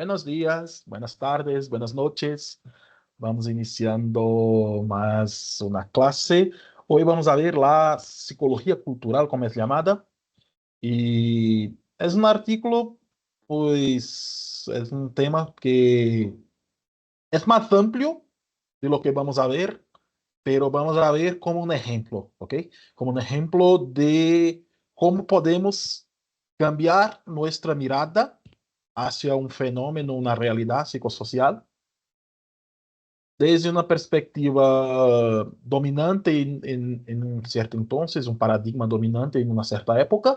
Buenos días, buenas tardes, buenas noches. Vamos iniciando más una clase. Hoy vamos a ver la psicología cultural, como es llamada. Y es un artículo, pues es un tema que es más amplio de lo que vamos a ver, pero vamos a ver como un ejemplo, ¿ok? Como un ejemplo de cómo podemos cambiar nuestra mirada hacia un fenómeno, una realidad psicosocial, desde una perspectiva dominante en un cierto entonces, un paradigma dominante en una cierta época,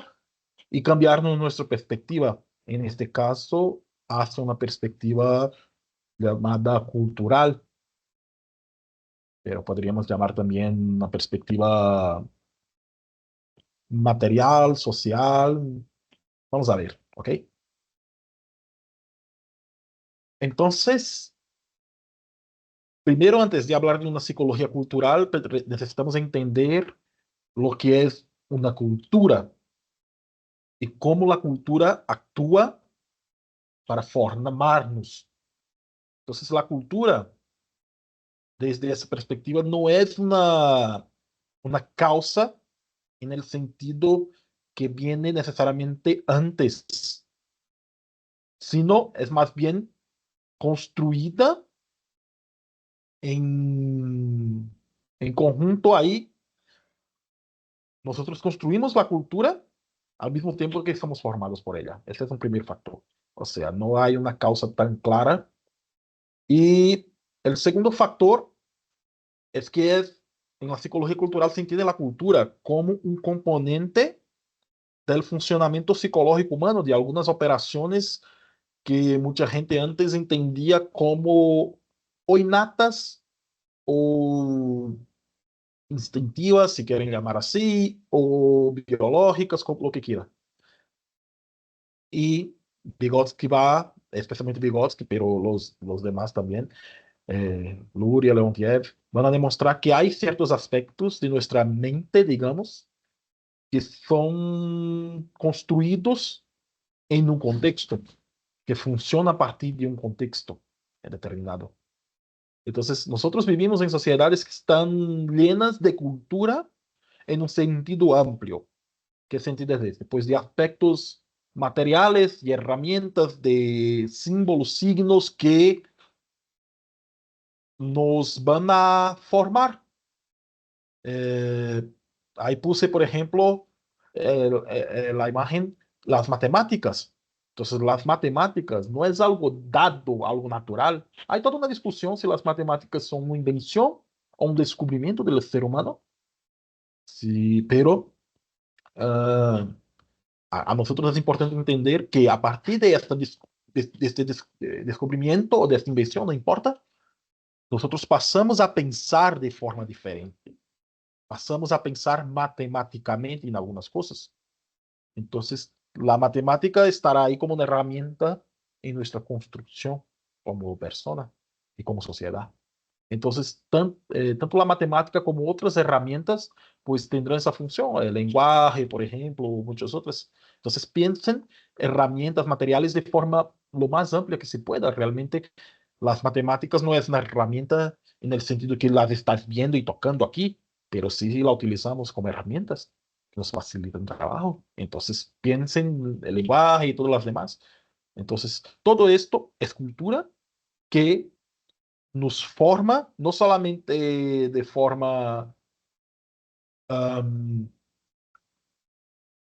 y cambiarnos nuestra perspectiva, en este caso, hacia una perspectiva llamada cultural, pero podríamos llamar también una perspectiva material, social. Vamos a ver, ¿ok? Entonces, primero, antes de hablar de una psicología cultural, necesitamos entender lo que es una cultura y cómo la cultura actúa para formarnos. Entonces, la cultura, desde esa perspectiva, no es una causa en el sentido que viene necesariamente antes, sino es más bien construida en, en conjunto ahí. Nosotros construimos la cultura al mismo tiempo que somos formados por ella. Ese es un primer factor. O sea, no hay una causa tan clara. Y el segundo factor es que en la psicología cultural se entiende la cultura como un componente del funcionamiento psicológico humano, de algunas operaciones que mucha gente antes entendía como o innatas o instintivas, si quieren llamar así, o biológicas, como lo que quieran. Y Vygotsky va, especialmente Vygotsky, pero los demás también, Luria, Leontiev, van a demostrar que hay ciertos aspectos de nuestra mente, digamos, que son construidos en un contexto, que funciona a partir de un contexto determinado. Entonces, nosotros vivimos en sociedades que están llenas de cultura en un sentido amplio. ¿Qué sentido es este? Pues de aspectos materiales y herramientas de símbolos, signos que nos van a formar. Eh, Ahí puse, por ejemplo, la imagen, las matemáticas. Entonces, las matemáticas no es algo dado, algo natural. Hay toda una discusión si las matemáticas son una invención o un descubrimiento del ser humano. Sí, pero ah, a nosotros es importante entender que a partir de, de este descubrimiento o de esta invención, no importa, nosotros pasamos a pensar de forma diferente. Pasamos a pensar matemáticamente en algunas cosas. Entonces, la matemática estará ahí como una herramienta en nuestra construcción como persona y como sociedad. Entonces, tanto la matemática como otras herramientas, pues tendrán esa función, el lenguaje, por ejemplo, muchas otras. Entonces, piensen herramientas materiales de forma lo más amplia que se pueda. Realmente, las matemáticas no es una herramienta en el sentido que las estás viendo y tocando aquí, pero sí la utilizamos como herramientas que nos facilitan el trabajo. Entonces, piensen el lenguaje y todas las demás. Entonces, todo esto es cultura que nos forma, no solamente de forma am,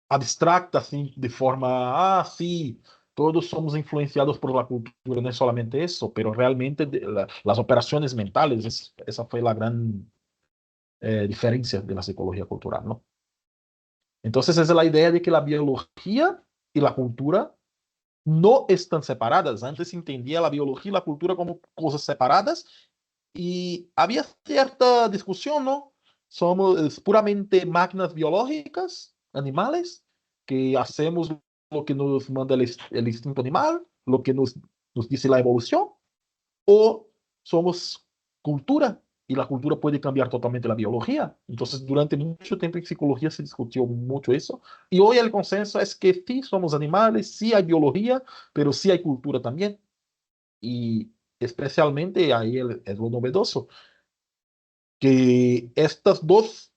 abstracta, assim, de forma, sí, todos somos influenciados por la cultura, no es solamente eso, pero realmente las operaciones mentales, esa fue la gran diferencia de la psicología cultural, ¿no? Entonces, esa es la idea de que la biología y la cultura no están separadas. Antes se entendía la biología y la cultura como cosas separadas y había cierta discusión, ¿no? Somos puramente máquinas biológicas, animales, que hacemos lo que nos manda el instinto animal, lo que nos dice la evolución, o somos cultura y la cultura puede cambiar totalmente la biología. Entonces, durante mucho tiempo en psicología se discutió mucho eso. Y hoy el consenso es que sí somos animales, sí hay biología, pero sí hay cultura también. Y especialmente ahí es lo novedoso, que estos dos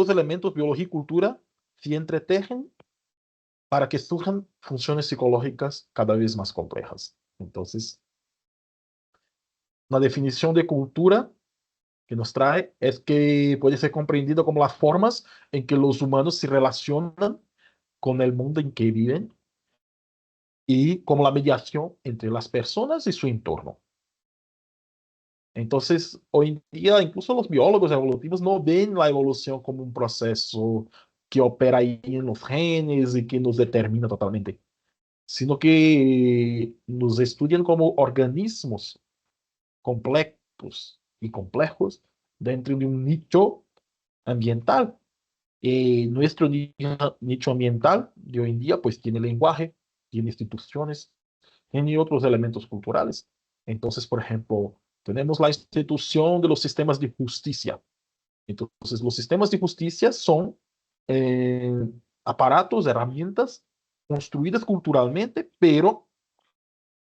elementos, biología y cultura, se entretejen para que surjan funciones psicológicas cada vez más complejas. Entonces, una definición de cultura que nos trae es que puede ser comprendido como las formas en que los humanos se relacionan con el mundo en que viven y como la mediación entre las personas y su entorno. Entonces, hoy en día, incluso los biólogos evolutivos no ven la evolución como un proceso que opera ahí en los genes y que nos determina totalmente, sino que nos estudian como organismos complejos y complejos dentro de un nicho ambiental. Nuestro nicho ambiental de hoy en día pues tiene lenguaje, tiene instituciones, tiene otros elementos culturales. Entonces, por ejemplo, tenemos la institución de los sistemas de justicia. Entonces, los sistemas de justicia son eh, aparatos, herramientas construidas culturalmente, pero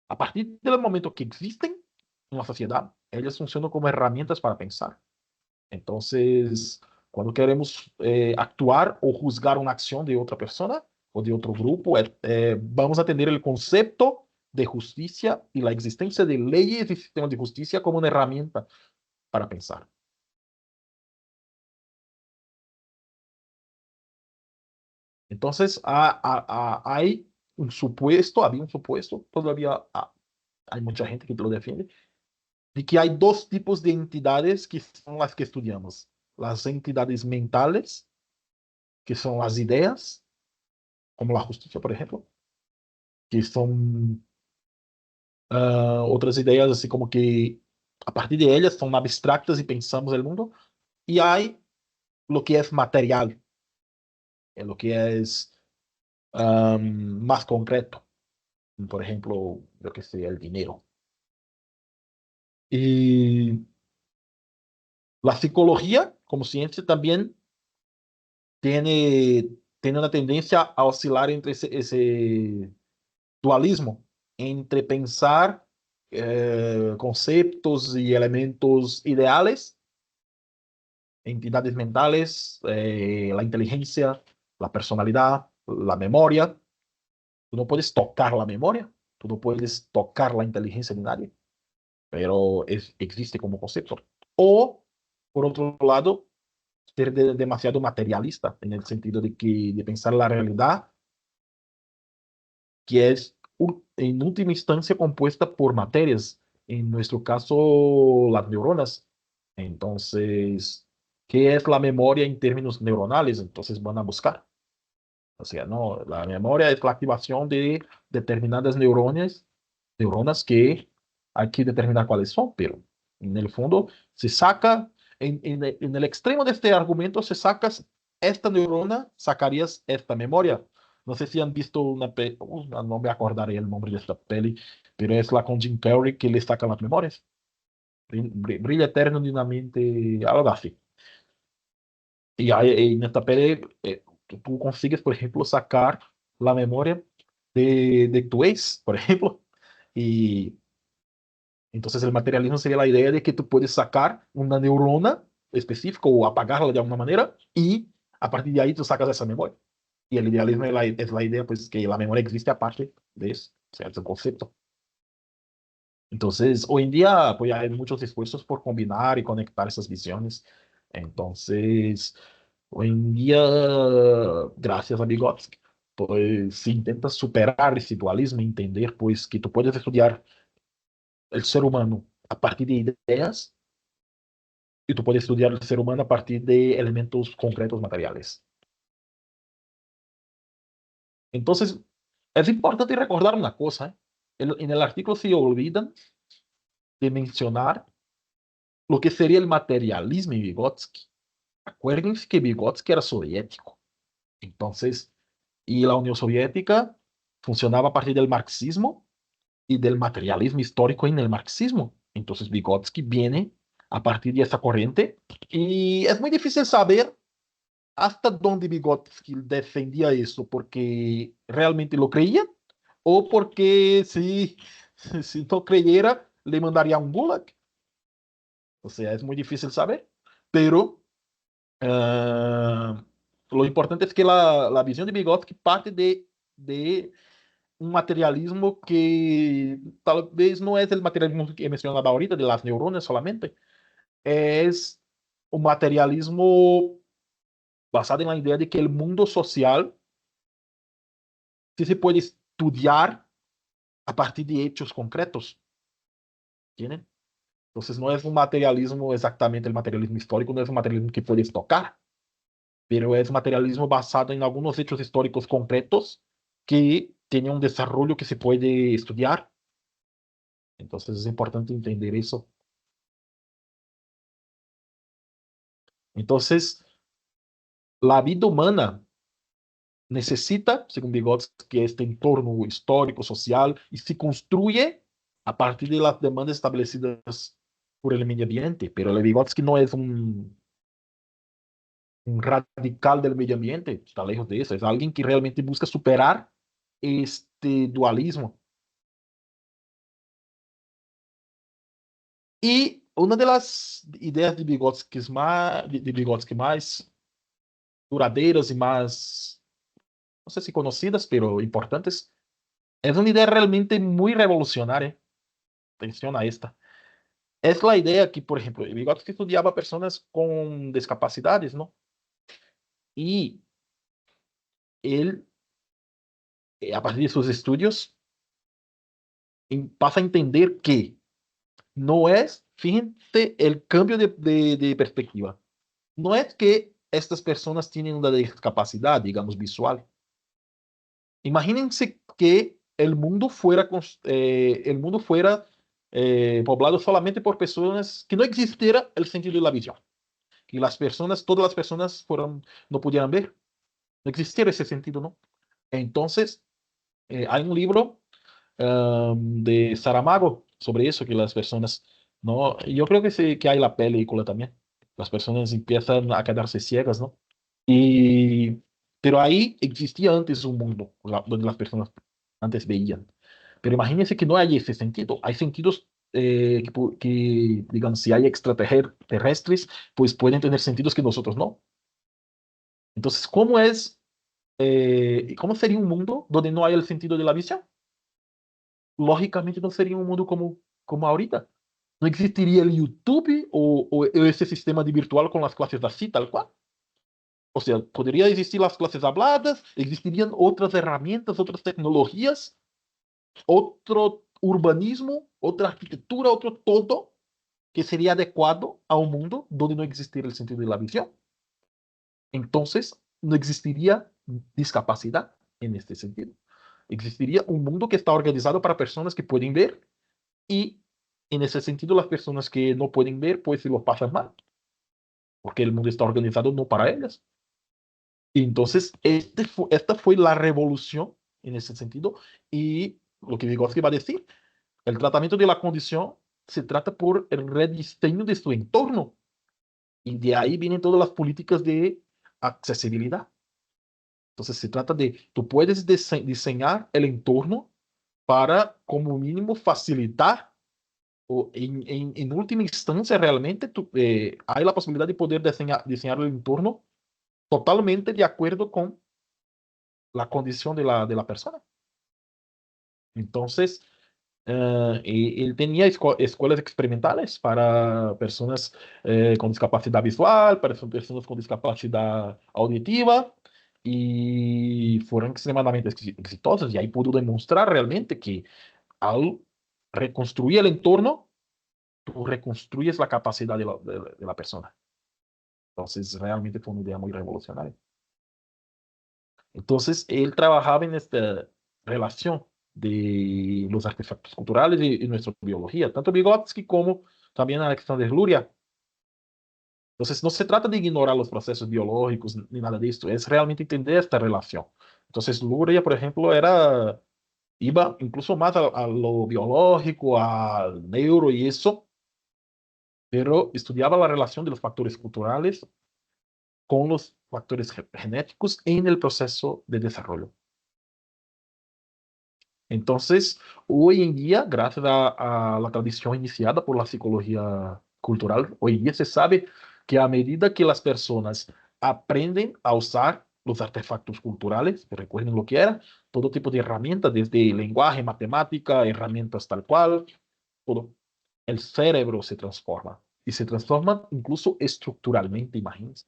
a partir del momento que existen en la sociedad, ellas funcionan como herramientas para pensar. Entonces, cuando queremos actuar o juzgar una acción de otra persona o de otro grupo, vamos a tener el concepto de justicia y la existencia de leyes y sistemas de justicia como una herramienta para pensar. Entonces, había un supuesto, todavía hay mucha gente que lo defiende, de que hay dos tipos de entidades que son las que estudiamos. Las entidades mentales, que son las ideas, como la justicia, por ejemplo, que son otras ideas así como que a partir de ellas son abstractas y pensamos el mundo. Y hay lo que es material, lo que es más concreto. Por ejemplo, lo que sería el dinero. Y la psicología, como ciencia, también tiene, tiene una tendencia a oscilar entre ese dualismo, entre pensar conceptos y elementos ideales, entidades mentales, la inteligencia, la personalidad, la memoria. Tú no puedes tocar la memoria, tú no puedes tocar la inteligencia de nadie, pero existe como concepto. O, por otro lado, ser demasiado materialista, en el sentido de pensar la realidad, que es en última instancia compuesta por materias, en nuestro caso las neuronas. Entonces, ¿qué es la memoria en términos neuronales? Entonces van a buscar. O sea, no, la memoria es la activación de determinadas neuronas que hay que determinar cuáles son, pero en el fondo se saca, en el extremo de este argumento, se sacas esta neurona, sacarías esta memoria. No sé si han visto una peli, no me acordaré el nombre de esta peli, pero es la con Jim Carrey que le sacan las memorias. Brilla eterno de una mente, algo así. Y ahí, en esta peli, tú consigues, por ejemplo, sacar la memoria de tu ex, por ejemplo. Y entonces el materialismo sería la idea de que tú puedes sacar una neurona específica o apagarla de alguna manera y a partir de ahí tú sacas esa memoria. Y el idealismo es la idea, pues, que la memoria existe aparte de eso. O sea, es un concepto. Entonces, hoy en día, pues hay muchos esfuerzos por combinar y conectar esas visiones. Entonces, hoy en día, gracias a Vygotsky, pues se intenta superar ese dualismo, entender pues que tú puedes estudiar el ser humano a partir de ideas y tú puedes estudiar el ser humano a partir de elementos concretos materiales. Entonces, es importante recordar una cosa, ¿eh? En el artículo se olvidan de mencionar lo que sería el materialismo en Vygotsky. Acuérdense que Vygotsky era soviético. Entonces, y la Unión Soviética funcionaba a partir del marxismo y del materialismo histórico en el marxismo. Entonces, Vygotsky viene a partir de esa corriente y es muy difícil saber hasta dónde Vygotsky defendía eso, porque realmente lo creía o porque sí Si no creyera, le mandaría a un gulag. O sea, es muy difícil saber. Pero lo importante es que la visión de Vygotsky parte de un materialismo que tal vez no es el materialismo que he mencionado ahorita, de las neuronas solamente. Es un materialismo basado en la idea de que el mundo social sí se puede estudiar a partir de hechos concretos. ¿Tienen? Entonces no es un materialismo exactamente el materialismo histórico, no es un materialismo que puedes tocar, pero es un materialismo basado en algunos hechos históricos concretos que tienen un desarrollo que se puede estudiar. Entonces es importante entender eso. Entonces, la vida humana necesita, según Vygotsky, este entorno histórico, social, y se construye a partir de las demandas establecidas por el medio ambiente. Pero el Vygotsky no es un radical del medio ambiente, está lejos de eso, es alguien que realmente busca superar este dualismo. Y una de las ideas de Vygotsky más duradeiras y más, no sé si conocidas, pero importantes, es una idea realmente muy revolucionaria. Atención a esta. Es la idea que, por ejemplo, Vygotsky estudiaba personas con discapacidades, ¿no? Y él, a partir de sus estudios, pasa a entender que no es, fíjense, el cambio de perspectiva. No es que estas personas tienen una discapacidad, digamos, visual. Imagínense que el mundo fuera poblado solamente por personas que no existiera el sentido de la visión. Que las personas, todas las personas no pudieran ver. No existiera ese sentido, ¿no? Entonces, hay un libro de Saramago sobre eso, que las personas, ¿no? Yo creo que sí, que hay la película también. Las personas empiezan a quedarse ciegas, ¿no? Y, pero ahí existía antes un mundo donde las personas antes veían. Pero imagínense que no hay ese sentido. Hay sentidos que, digamos, si hay extraterrestres, pues pueden tener sentidos que nosotros no. Entonces, ¿cómo sería un mundo donde no hay el sentido de la visión? Lógicamente no sería un mundo como ahorita. No existiría el YouTube o ese sistema de virtual con las clases así, tal cual. O sea, podría existir las clases habladas, existirían otras herramientas, otras tecnologías, otro urbanismo, otra arquitectura, otro todo que sería adecuado a un mundo donde no existiera el sentido de la visión. Entonces, no existiría discapacidad en este sentido. Existiría un mundo que está organizado para personas que pueden ver y en ese sentido las personas que no pueden ver pues se lo pasan mal, porque el mundo está organizado no para ellas. Y entonces esta fue la revolución en ese sentido y lo que Vygotsky va a decir, el tratamiento de la condición se trata por el rediseño de su entorno y de ahí vienen todas las políticas de accesibilidad. Entonces se trata de, tú puedes diseñar el entorno para como mínimo facilitar o en última instancia realmente hay la posibilidad de poder diseñar el entorno totalmente de acuerdo con la condición de la persona. Entonces, él tenía escuelas experimentales para personas con discapacidad visual, para personas con discapacidad auditiva, y fueron extremadamente exitosas. Y ahí pudo demostrar realmente que al reconstruir el entorno, tú reconstruyes la capacidad de la persona. Entonces, realmente fue una idea muy revolucionaria. Entonces, él trabajaba en esta relación de los artefactos culturales y nuestra biología, tanto Vygotsky como también Alexander Luria. Entonces, no se trata de ignorar los procesos biológicos ni nada de esto, es realmente entender esta relación. Entonces, Luria, por ejemplo, iba incluso más a lo biológico, al neuro y eso, pero estudiaba la relación de los factores culturales con los factores genéticos en el proceso de desarrollo. Entonces, hoy en día, gracias a la tradición iniciada por la psicología cultural, hoy en día se sabe que a medida que las personas aprenden a usar los artefactos culturales, que recuerden lo que era, todo tipo de herramientas, desde lenguaje, matemática, herramientas tal cual, todo, el cerebro se transforma. Y se transforma incluso estructuralmente, imagínense,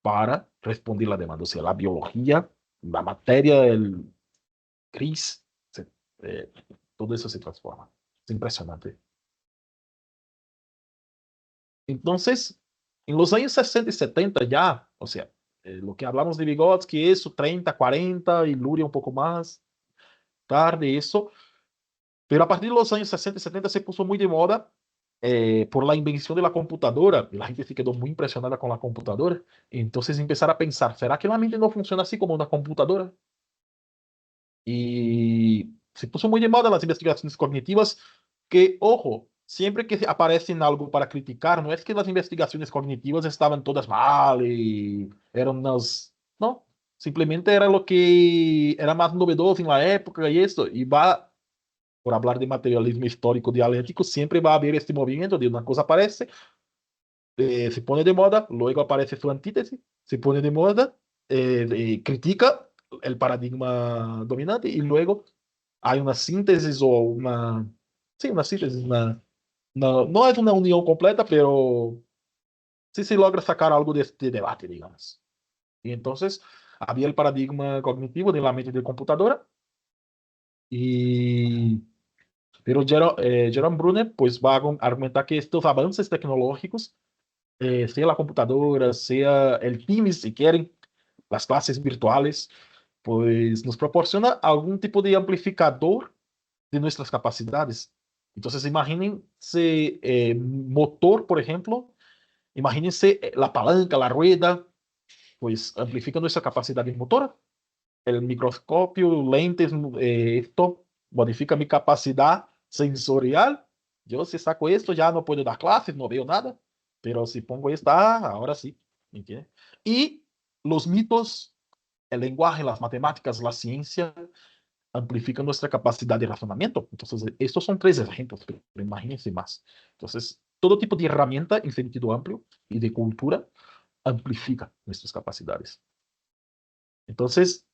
para responder la demanda. O sea, la biología, la materia, el gris, eh, todo eso se transforma. Es impresionante. Entonces, en los años 60 y 70 ya, o sea, lo que hablamos de Vygotsky, eso, 30, 40, y Luria un poco más tarde, eso. Pero a partir de los años 60 y 70 se puso muy de moda por la invención de la computadora. Y la gente se quedó muy impresionada con la computadora. Entonces empezaron a pensar, ¿será que la mente no funciona así como una computadora? Y se puso muy de moda las investigaciones cognitivas, que, ojo, siempre que aparecen algo para criticar, no es que las investigaciones cognitivas estaban todas mal y eran unas... No, simplemente era lo que era más novedoso en la época y esto. Y va, por hablar de materialismo histórico dialéctico, siempre va a haber este movimiento de una cosa aparece, se pone de moda, luego aparece su antítesis, se pone de moda, critica el paradigma dominante y luego hay una síntesis o una, sí, una síntesis, no es una unión completa, pero sí se logra sacar algo de este debate, digamos. Y entonces había el paradigma cognitivo de la mente de computadora y pero Jerome Bruner pues va a argumentar que estos avances tecnológicos, sea la computadora, sea el Teams, si quieren, las clases virtuales, pues nos proporciona algún tipo de amplificador de nuestras capacidades. Entonces, imagínense motor, por ejemplo, imagínense la palanca, la rueda, pues amplifica nuestra capacidad motora. El microscopio, lentes, esto modifica mi capacidad sensorial. Yo si saco esto ya no puedo dar clases, no veo nada, pero si pongo esto, ahora sí, ¿me entiende? Y los mitos, el lenguaje, las matemáticas, la ciencia amplifican nuestra capacidad de razonamiento. Entonces, estos son tres ejemplos, pero imagínense más. Entonces, todo tipo de herramienta en sentido amplio y de cultura amplifica nuestras capacidades. Entonces,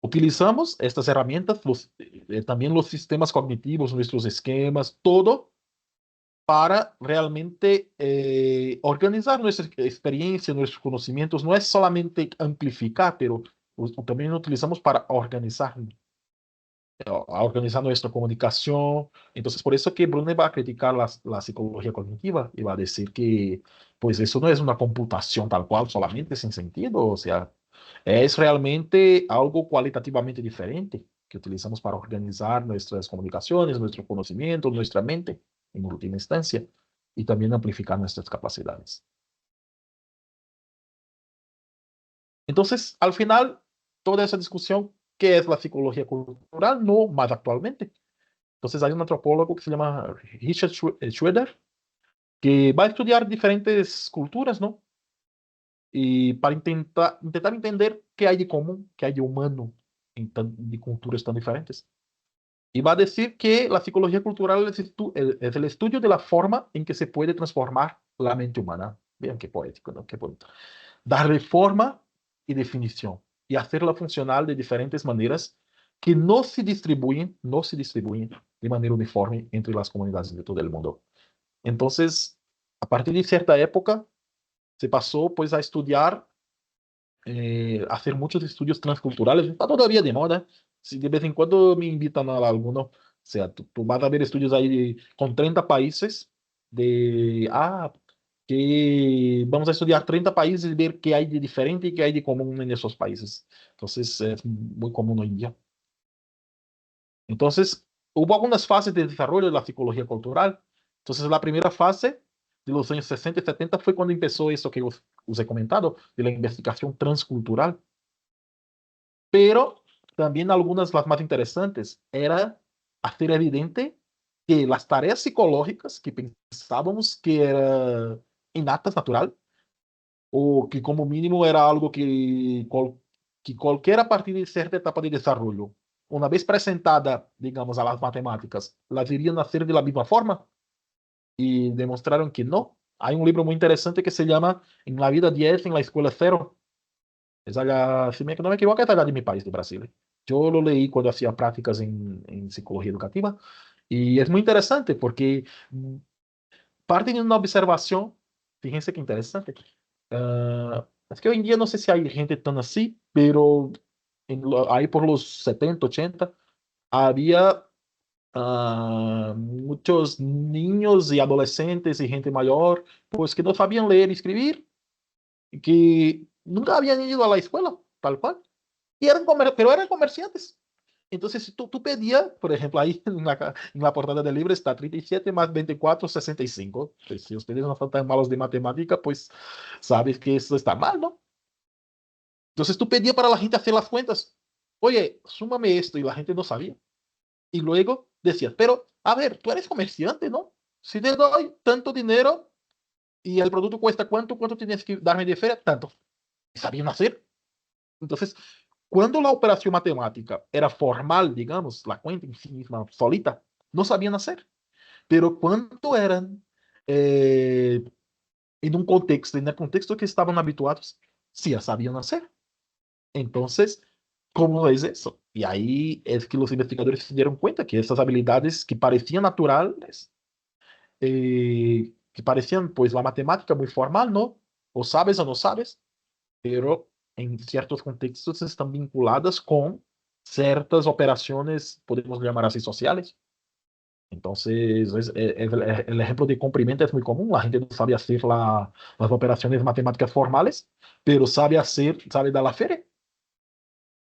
utilizamos estas herramientas, también los sistemas cognitivos, nuestros esquemas, todo para realmente organizar nuestra experiencia, nuestros conocimientos. No es solamente amplificar, pero también utilizamos para organizar, a organizar nuestra comunicación. Entonces, por eso que Brune va a criticar la psicología cognitiva y va a decir que, pues, eso no es una computación tal cual, solamente sin sentido, o sea, es realmente algo cualitativamente diferente que utilizamos para organizar nuestras comunicaciones, nuestro conocimiento, nuestra mente, en última instancia, y también amplificar nuestras capacidades. Entonces, al final, toda esa discusión, ¿qué es la psicología cultural? No más actualmente. Entonces hay un antropólogo que se llama Richard Schroeder, que va a estudiar diferentes culturas, ¿no? Y para intentar entender qué hay de común, qué hay de humano de culturas tan diferentes. Y va a decir que la psicología cultural es el estudio de la forma en que se puede transformar la mente humana. Vean qué poético, ¿no? Qué bonito. Darle forma y definición y hacerla funcional de diferentes maneras que no se distribuyen de manera uniforme entre las comunidades de todo el mundo. Entonces, a partir de cierta época, se pasó pues a estudiar, hacer muchos estudios transculturales. Está todavía de moda. Si de vez en cuando me invitan a alguno, o sea, tú vas a ver estudios ahí con 30 países que vamos a estudiar 30 países y ver qué hay de diferente y qué hay de común en esos países. Entonces, es muy común hoy en día. Entonces, hubo algunas fases de desarrollo de la psicología cultural. Entonces, la primera fase de los años 60 y 70 fue cuando empezó eso que os he comentado, de la investigación transcultural. Pero también algunas, las más interesantes, era hacer evidente que las tareas psicológicas que pensábamos que eran innatas, natural, o que como mínimo era algo que que cualquier a partir de cierta etapa de desarrollo, una vez presentada, digamos, a las matemáticas, las irían a hacer de la misma forma y demostraron que no. Hay un libro muy interesante que se llama En la vida 10, en la escuela 0. Es allá, si no me equivoco, es allá de mi país, de Brasil. Yo lo leí cuando hacía prácticas en psicología educativa y es muy interesante porque parte de una observación, fíjense qué interesante. Es que hoy en día no sé si hay gente tan así, pero ahí por los 70 80 había muchos niños y adolescentes y gente mayor, pues que no sabían leer y escribir, y que nunca habían ido a la escuela, tal cual, y pero eran comerciantes. Entonces, si tú pedías, por ejemplo, ahí en la portada del libro está 37 más 24, 65. Pues, si ustedes no son tan malos de matemática, pues sabes que eso está mal, ¿no? Entonces tú pedías para la gente hacer las cuentas. Oye, súmame esto y la gente no sabía. Y luego decías, pero, a ver, tú eres comerciante, ¿no? Si te doy tanto dinero y el producto cuesta cuánto, ¿cuánto tienes que darme de feria? Tanto. Sabían hacer. Entonces, cuando la operación matemática era formal, digamos, la cuenta en sí misma, solita, no sabían hacer. Pero cuando eran eh, en el contexto que estaban habituados, sí la sabían hacer. Entonces, ¿cómo es eso? Y ahí es que los investigadores se dieron cuenta que esas habilidades que parecían naturales, que parecían pues la matemática muy formal, ¿no? O sabes o no sabes, pero en ciertos contextos están vinculadas con ciertas operaciones, podemos llamar así, sociales. Entonces, el ejemplo de comprimento es muy común. La gente no sabe hacer las operaciones matemáticas formales, pero sabe dar la feria.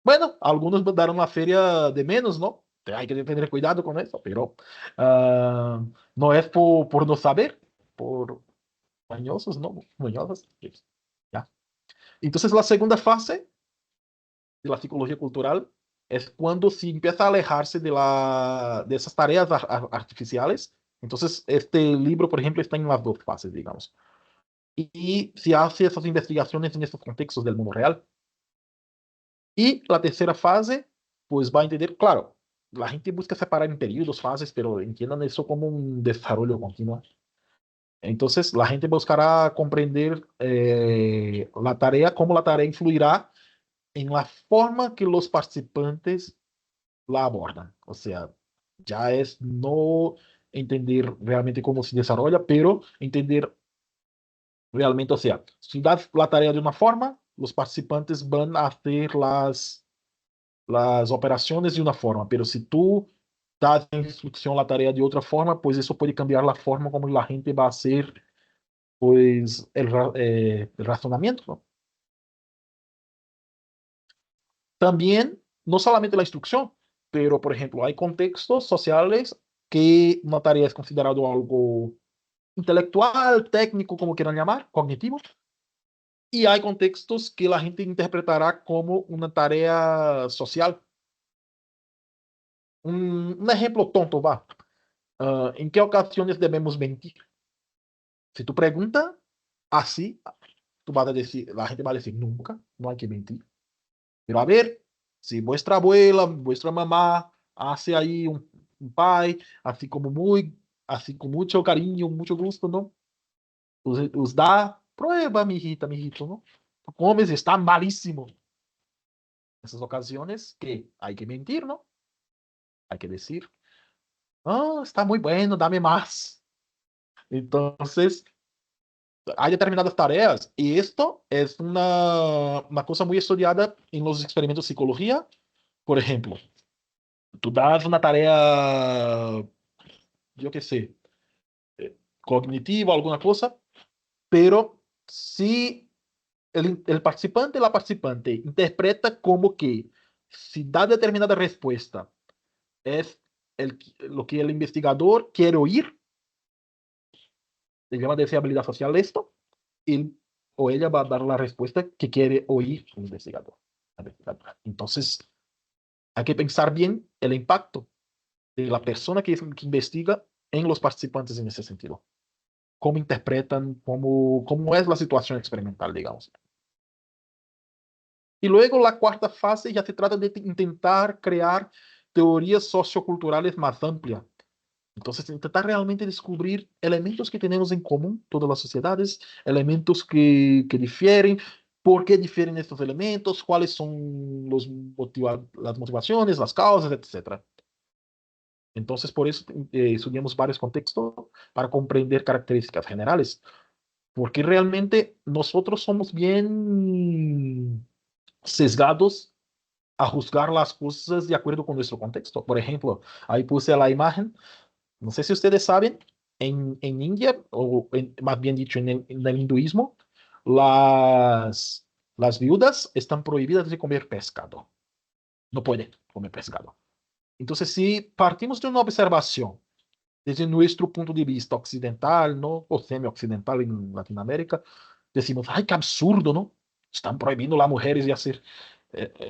Bueno, algunos daron la feria de menos, ¿no? Hay que tener cuidado con eso, pero no es por no saber, por mañosos, ¿no? Mañosos. Ya. Entonces, la segunda fase de la psicología cultural es cuando se empieza a alejarse de esas tareas artificiales. Entonces, este libro, por ejemplo, está en las dos fases, digamos. Y se hace esas investigaciones en estos contextos del mundo real. Y la tercera fase, pues va a entender, claro, la gente busca separar en periodos, fases, pero entiendan eso como un desarrollo continuo. Entonces, la gente buscará comprender la tarea, cómo la tarea influirá en la forma que los participantes la abordan. O sea, ya es no entender realmente cómo se desarrolla, pero entender realmente, o sea, si das la tarea de una forma, los participantes van a hacer las operaciones de una forma, pero si tú das a instrucción la tarea de otra forma, pues eso puede cambiar la forma como la gente va a hacer pues el razonamiento, ¿no? También, no solamente la instrucción, pero por ejemplo, hay contextos sociales que una tarea es considerado algo intelectual, técnico, como quieran llamar, cognitivo, y hay contextos que la gente interpretará como una tarea social. Un ejemplo tonto, va. ¿En qué ocasiones debemos mentir? Si tú preguntas así, tú vas a decir, la gente va a decir, nunca, no hay que mentir. Pero a ver, si vuestra abuela, vuestra mamá hace ahí un pie, así con mucho cariño, mucho gusto, ¿no? Os dá, prueba, mi hijito, ¿no? Tú comes y está malísimo. En esas ocasiones, ¿qué? Hay que mentir, ¿no? Hay que decir, ah, está muy bueno, dame más. Entonces, hay determinadas tareas y esto es una cosa muy estudiada en los experimentos de psicología. Por ejemplo, tú das una tarea, yo qué sé, cognitiva, alguna cosa, pero si el participante, la participante interpreta como que si da determinada respuesta es lo que el investigador quiere oír, se llama de habilidad social esto, él o ella va a dar la respuesta que quiere oír el investigador. Entonces, hay que pensar bien el impacto de la persona que investiga en los participantes en ese sentido. Cómo interpretan, cómo es la situación experimental, digamos. Y luego la cuarta fase ya se trata de intentar crear teorías socioculturales más amplias. Entonces, intentar realmente descubrir elementos que tenemos en común, todas las sociedades, elementos que difieren, por qué difieren estos elementos, cuáles son las motivaciones, las causas, etcétera. Entonces, por eso estudiamos varios contextos para comprender características generales, porque realmente nosotros somos bien sesgados a juzgar las cosas de acuerdo con nuestro contexto. Por ejemplo, ahí puse la imagen, no sé si ustedes saben, en India, más bien dicho, en el hinduismo, las viudas están prohibidas de comer pescado. No pueden comer pescado. Entonces, si partimos de una observación desde nuestro punto de vista occidental, ¿no? O semi-occidental en Latinoamérica, decimos, ay, qué absurdo, ¿no? Están prohibiendo a las mujeres de hacer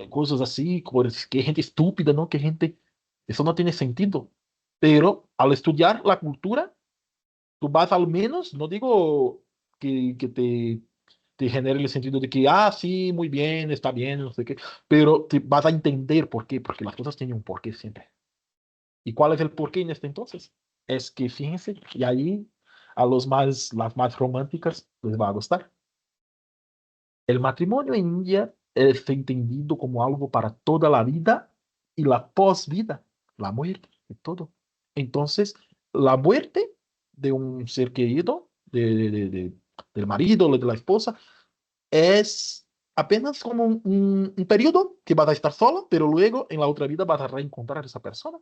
cosas así, qué gente estúpida, ¿no? Qué gente, eso no tiene sentido. Pero al estudiar la cultura, tú vas al menos, no digo que te genere el sentido de que, ah, sí, muy bien, está bien, no sé qué, pero te vas a entender por qué, porque las cosas tienen un porqué siempre. ¿Y cuál es el porqué en este entonces? Es que fíjense, y ahí a las más románticas les va a gustar. El matrimonio en India es entendido como algo para toda la vida y la posvida, la muerte y todo. Entonces, la muerte de un ser querido, del marido o de la esposa, es apenas como un periodo que vas a estar solo, pero luego en la otra vida vas a reencontrar a esa persona.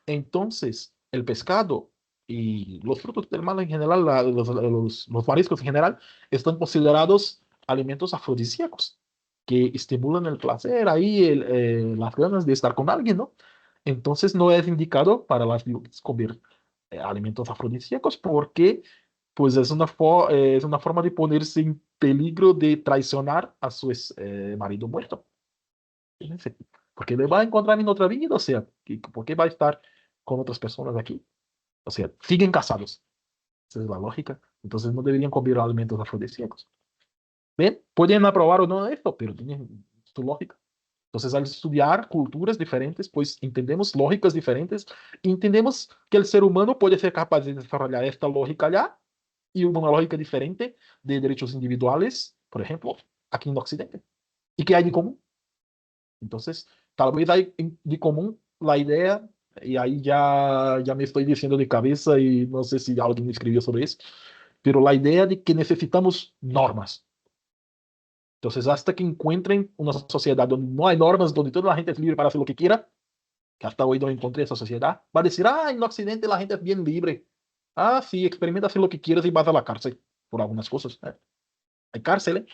Entonces, el pescado y los frutos del mar en general, los mariscos en general, están considerados alimentos afrodisíacos que estimulan el placer, ahí las ganas de estar con alguien, ¿no? Entonces, no es indicado para las viudas comer alimentos afrodisíacos porque, pues, es una forma de ponerse en peligro de traicionar a su marido muerto. Fíjense, porque le va a encontrar en otra vida, o sea, ¿por qué va a estar con otras personas aquí? O sea, siguen casados. Esa es la lógica. Entonces no deberían comer alimentos afrodisíacos. ¿Ven? Pueden aprobar o no esto, pero tienen su lógica. Entonces, al estudiar culturas diferentes, pues entendemos lógicas diferentes y entendemos que el ser humano puede ser capaz de desarrollar esta lógica allá y una lógica diferente de derechos individuales, por ejemplo, aquí en Occidente. ¿Y qué hay de común? Entonces, tal vez hay de común la idea, y ahí ya me estoy diciendo de cabeza y no sé si alguien me escribió sobre eso, pero la idea de que necesitamos normas. Entonces, hasta que encuentren una sociedad donde no hay normas, donde toda la gente es libre para hacer lo que quiera, que hasta hoy no encontré esa sociedad, va a decir, ah, en Occidente la gente es bien libre. Ah, sí, experimenta hacer lo que quieras y vas a la cárcel por algunas cosas. Hay cárceles,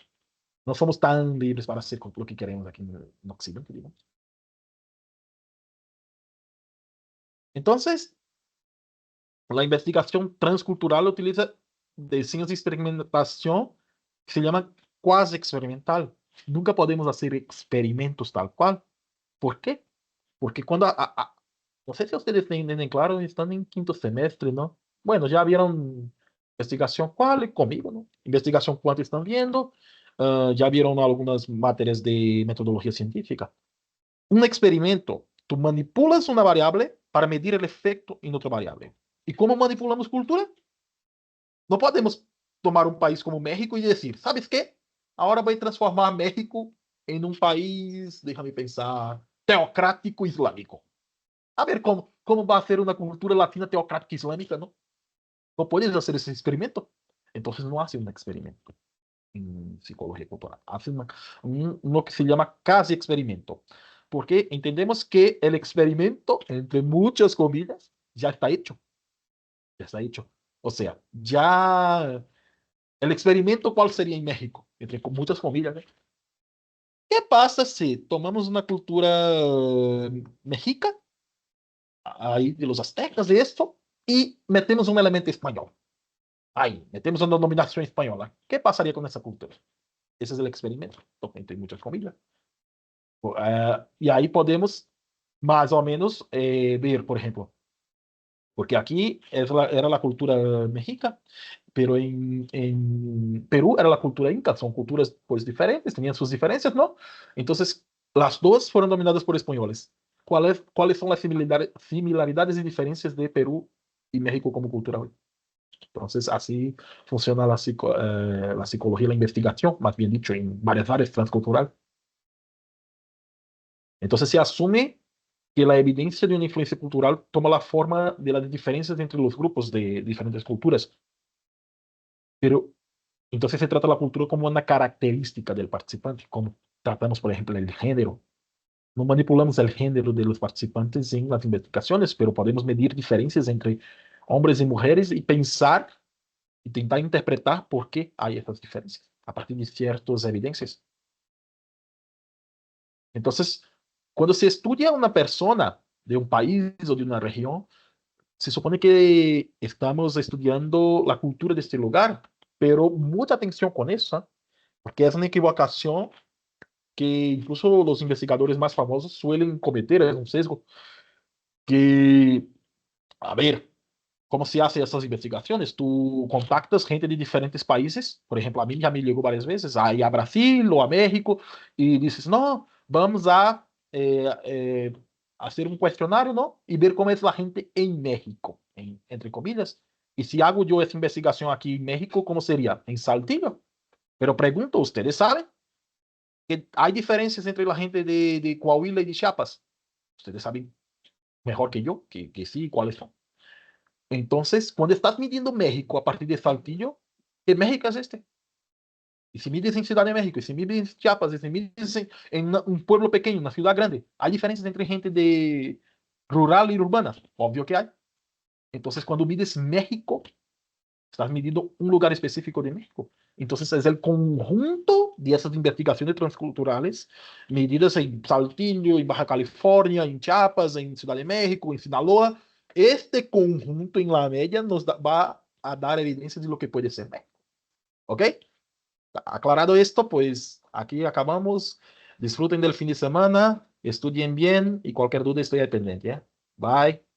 no somos tan libres para hacer lo que queremos aquí en Occidente, digamos. Entonces, la investigación transcultural utiliza diseños de experimentación que se llaman quasi experimental. Nunca podemos hacer experimentos tal cual. ¿Por qué? Porque no sé si ustedes tienen claro, están en quinto semestre, ¿no? Bueno, ya vieron investigación cuál conmigo, ¿no? Investigación cuánto están viendo, ya vieron algunas materias de metodología científica. Un experimento, tú manipulas una variable para medir el efecto en otra variable. ¿Y cómo manipulamos cultura? No podemos tomar un país como México y decir, ¿sabes qué? Ahora voy a transformar México en un país, déjame pensar, teocrático islámico. A ver cómo va a ser una cultura latina teocrática islámica, ¿no? No puedes hacer ese experimento. Entonces no hace un experimento en psicología cultural. Hace lo que se llama casi experimento. Porque entendemos que el experimento, entre muchas comillas, ya está hecho. Ya está hecho. O sea, ya el experimento, ¿cuál sería en México? Entre muchas comillas, ¿eh? ¿Qué pasa si tomamos una cultura mexica, ahí de los aztecas, de esto, y metemos un elemento español? Ahí, metemos una dominación española. ¿Qué pasaría con esa cultura? Ese es el experimento, entre muchas comillas. Y ahí podemos más o menos ver, por ejemplo, porque aquí era la cultura mexica, pero en Perú era la cultura inca, son culturas pues diferentes, tenían sus diferencias, ¿no? Entonces, las dos fueron dominadas por españoles. ¿Cuáles son las similaridades y diferencias de Perú y México como cultura hoy? Entonces, así funciona la psicología y la investigación, más bien dicho, en varias áreas transcultural. Entonces, se asume que la evidencia de una influencia cultural toma la forma de las diferencias entre los grupos de diferentes culturas. Pero entonces se trata la cultura como una característica del participante, como tratamos, por ejemplo, el género. No manipulamos el género de los participantes en las investigaciones, pero podemos medir diferencias entre hombres y mujeres y pensar, intentar interpretar por qué hay esas diferencias a partir de ciertas evidencias. Entonces, cuando se estudia a una persona de un país o de una región, se supone que estamos estudiando la cultura de este lugar, pero mucha atención con eso, ¿ah? Porque es una equivocación que incluso los investigadores más famosos suelen cometer, es un sesgo, que, a ver, ¿cómo se hace esas investigaciones? Tú contactas gente de diferentes países, por ejemplo, a mí ya me llegó varias veces, ahí a Brasil o a México, y dices, no, vamos a hacer un cuestionario, ¿no? Y ver cómo es la gente en México, entre comillas. Y si hago yo esa investigación aquí en México, ¿cómo sería? En Saltillo. Pero pregunto, ¿ustedes saben que hay diferencias entre la gente de Coahuila y de Chiapas? Ustedes saben mejor que yo que sí, cuáles son. Entonces, cuando estás midiendo México a partir de Saltillo, ¿qué México es este? Y si mides en Ciudad de México, y si mides en Chiapas, y si mides en un pueblo pequeño, una ciudad grande, ¿hay diferencias entre gente de rural y urbana? Obvio que hay. Entonces, cuando mides México, estás midiendo un lugar específico de México. Entonces, es el conjunto de esas investigaciones transculturales medidas en Saltillo, en Baja California, en Chiapas, en Ciudad de México, en Sinaloa. Este conjunto en la media va a dar evidencias de lo que puede ser México. ¿Ok? Aclarado esto, pues aquí acabamos. Disfruten del fin de semana, estudien bien y cualquier duda estoy al pendiente. ¿Eh? Bye.